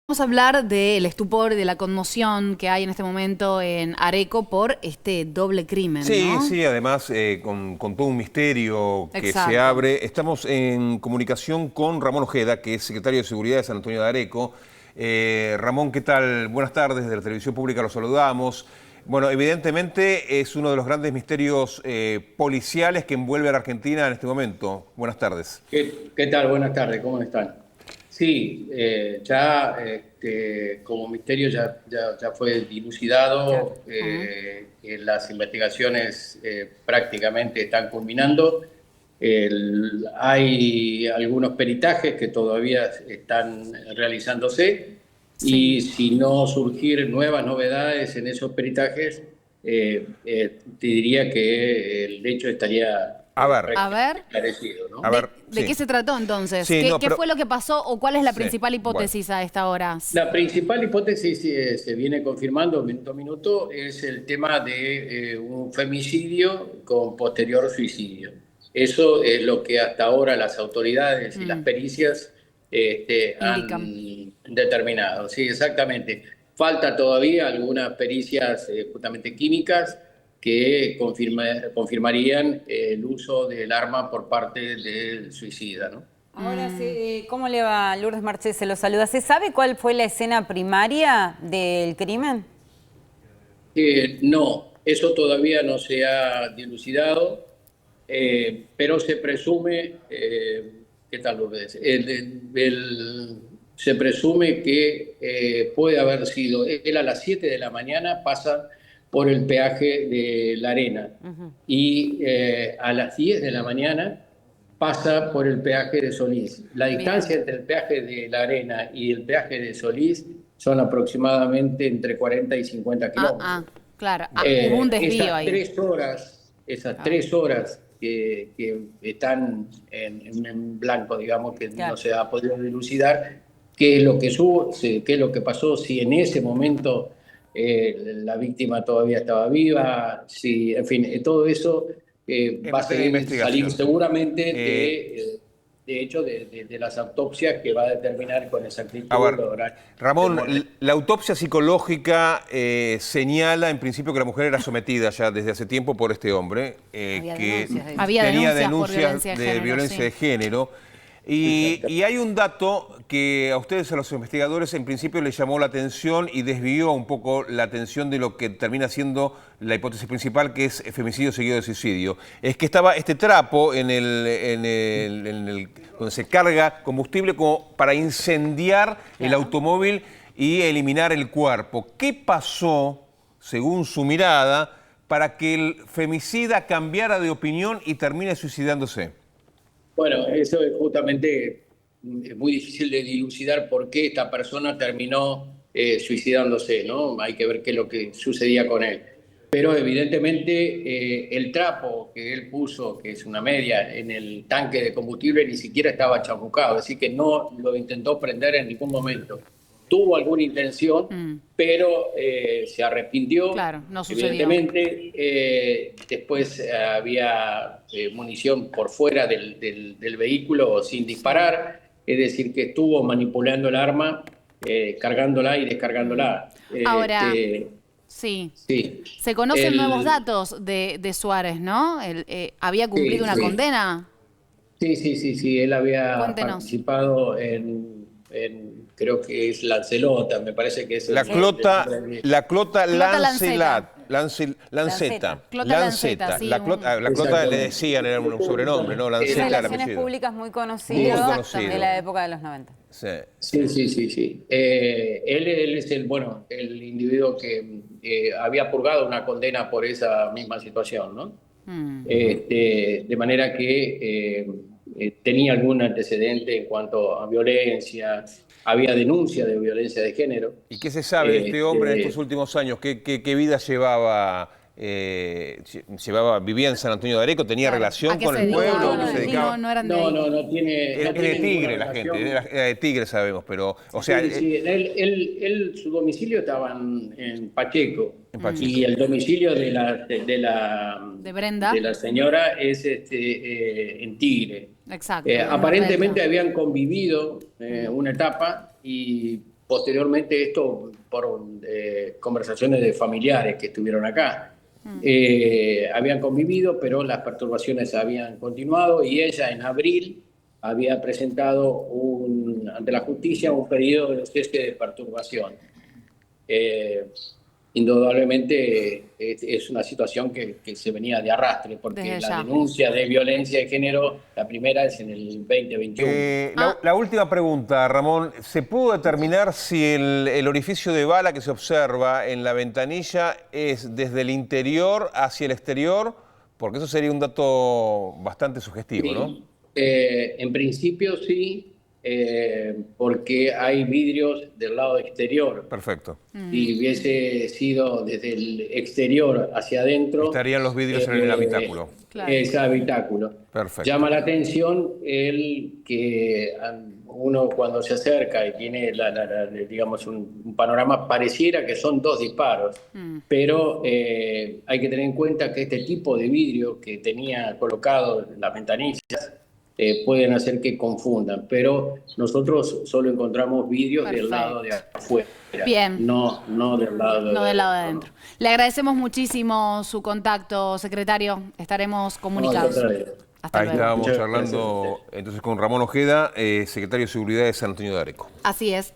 Vamos a hablar del estupor y de la conmoción que hay en este momento en Areco por este doble crimen, Sí, ¿no? sí, además con todo un misterio que se Exacto. abre. Estamos en comunicación con Ramón Ojeda, que es secretario de Seguridad de San Antonio de Areco. Ramón, ¿qué tal? Buenas tardes, de la Televisión Pública los saludamos. Bueno, evidentemente es uno de los grandes misterios policiales que envuelve a la Argentina en este momento. Buenas tardes. ¿Qué tal? Buenas tardes, ¿cómo están? Sí, ya como misterio ya fue Claro. dilucidado, Ujú. que las investigaciones prácticamente están culminando. Hay algunos peritajes que todavía están realizándose Sí. y si no surgir nuevas novedades en esos peritajes, te diría que el hecho estaría A ver, A prácticamente ver, esclarecido, a ¿no? ver, ¿de sí. qué se trató entonces? Sí, ¿Qué, no, qué pero... fue lo que pasó o cuál es la Sí, principal bueno. hipótesis a esta hora? La principal hipótesis se viene confirmando minuto a minuto es el tema de un femicidio con posterior suicidio. Eso es lo que hasta ahora las autoridades y las Mm, pericias indican. han determinado. Sí, exactamente. Falta todavía algunas pericias justamente químicas que confirmarían el uso del arma por parte del suicida, ¿no? Ahora sí, ¿cómo le va? Lourdes Marchés se lo saluda. ¿Se sabe cuál fue la escena primaria del crimen? No, eso todavía no se ha dilucidado, pero se presume, ¿qué tal lo ves? Se presume que puede haber sido, él a las 7 de la mañana pasa por el peaje de La Arena y a las 10 de la mañana pasa por el peaje de Solís. La Bien. distancia entre el peaje de La Arena y el peaje de Solís son aproximadamente entre 40 y 50 kilómetros. Claro. Ah, hubo un desvío Esas ahí. 3 horas, esas Claro. 3 horas que están en blanco, digamos, que no Claro. se ha podido dilucidar, qué es lo que qué es lo que pasó, si en ese momento la víctima todavía estaba viva, si, en fin, todo eso Es va a materia de salir investigación. seguramente Eh, de hecho, de las autopsias que va a determinar con A exactitud ver, los horarios de Ramón, muerte. la autopsia psicológica señala en principio que la mujer era sometida ya desde hace tiempo por este hombre, Había que denuncias de eso. Había tenía denuncias por denuncias violencia de de género, violencia sí. de género. Y hay un dato que a ustedes, a los investigadores, en principio les llamó la atención y desvió un poco la atención de lo que termina siendo la hipótesis principal, que es femicidio seguido de suicidio. Es que estaba este trapo donde se carga combustible como para incendiar el Claro. automóvil y eliminar el cuerpo. ¿Qué pasó, según su mirada, para que el femicida cambiara de opinión y termine suicidándose? Bueno, eso es justamente muy difícil de dilucidar por qué esta persona terminó suicidándose, ¿no? Hay que ver qué es lo que sucedía con él. Pero evidentemente el trapo que él puso, que es una media, en el tanque de combustible ni siquiera estaba chamucado, es decir, que no lo intentó prender en ningún momento. Tuvo alguna intención, Mm, pero se arrepintió. claro, no sucedió. Evidentemente, después había munición por fuera del vehículo sin Sí. disparar, es decir, que estuvo manipulando el arma, cargándola y Mm. descargándola. Ahora, sí. Sí, Se conocen nuevos el, datos de Suárez, ¿no? ¿Había cumplido sí, una sí, condena? sí, él había Cuéntenos. participado creo que es Lancelota, me parece que es La el clota, nombre de... la clota Clota Lanceta. Lancelat, Lanceta. Lanceta, Clota Lanceta, Lanceta. sí. La clota le Exactamente. decían, era un sobrenombre, ¿no? Es Lanceta el relaciones apellido. públicas muy Muy conocido de conocido. Exactamente. la época de los 90. Sí. Sí. Él es el individuo que había purgado una condena por esa misma situación, ¿no? Mm. De manera que tenía algún antecedente en cuanto a violencia, había denuncia de violencia de género. ¿Y qué se sabe de este hombre en estos Este, últimos años? ¿Qué vida llevaba? ¿Vivía en San Antonio de Areco? ¿Tenía Claro. ¿A relación qué con se el pueblo? ¿Qué dedicaba? se No, Sí, dedicaba? no eran de no, ahí. no, no tiene, Era no de tiene ninguna Tigre la gente, relación. era de Tigre sabemos, pero, o sea, Sí, su domicilio estaba en Pacheco en Mm. y Pacheco. el domicilio De de Brenda. la señora es en Tigre. Exacto, en Aparentemente Retalta. habían convivido Mm. una etapa y posteriormente esto por conversaciones de familiares que estuvieron acá. Habían convivido, pero las perturbaciones habían continuado y ella en abril había presentado ante la justicia un pedido de cese de perturbación. Indudablemente es una situación que se venía de arrastre, porque Desde la ya. denuncia de violencia de género, la primera es en el 2021. La última pregunta, Ramón. ¿Se pudo determinar si el orificio de bala que se observa en la ventanilla es desde el interior hacia el exterior? Porque eso sería un dato bastante sugestivo, ¿no? Sí, en principio sí, porque hay vidrios del lado exterior. Perfecto. Si hubiese sido desde el exterior hacia adentro, Estarían los vidrios en el habitáculo. Claro. ese habitáculo. Perfecto. Llama la atención el que uno cuando se acerca y tiene, digamos, un panorama, pareciera que son dos disparos, pero hay que tener en cuenta que este tipo de vidrio que tenía colocado en las ventanillas pueden hacer que confundan, pero nosotros solo encontramos vidrios del Perfecto. lado de afuera, Bien. no del lado No del lado de adentro. Le agradecemos muchísimo su contacto, secretario. Estaremos comunicados. No, yo Hasta Ahí luego. estábamos Muchas charlando gracias. entonces con Ramón Ojeda, secretario de Seguridad de San Antonio de Areco. Así es.